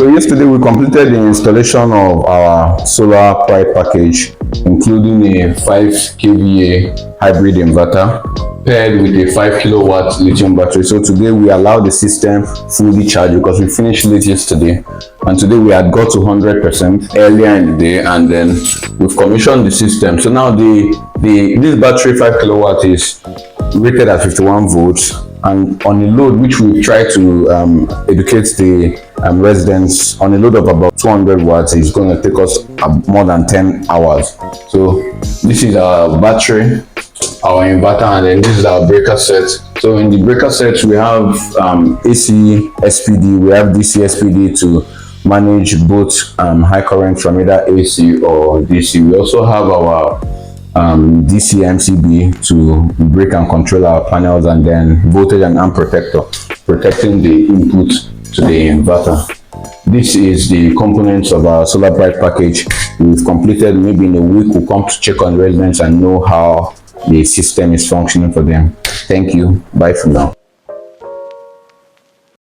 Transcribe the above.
So yesterday we completed the installation of our solar pipe package, including a 5 kVA hybrid inverter paired with a 5 kilowatt lithium battery. So today we allowed the system fully charged because we finished late yesterday, and today we had got to 100% earlier in the day, and then we've commissioned the system. So now this battery 5 kilowatt is rated at 51 volts, and on a load which we try to educate the residents, on a load of about 200 watts, is going to take us more than 10 hours. So this is our battery, our inverter, and then this is our breaker set. So in the breaker set we have AC SPD, we have DC SPD to manage both high current from either AC or DC. We also have our DC MCB to break and control our panels, and then voltage and amp protector protecting the input to the inverter. This is the components of our solar bright package. We've completed. Maybe in a week we'll come to check on residents and know how the system is functioning for them. Thank you. Bye for now.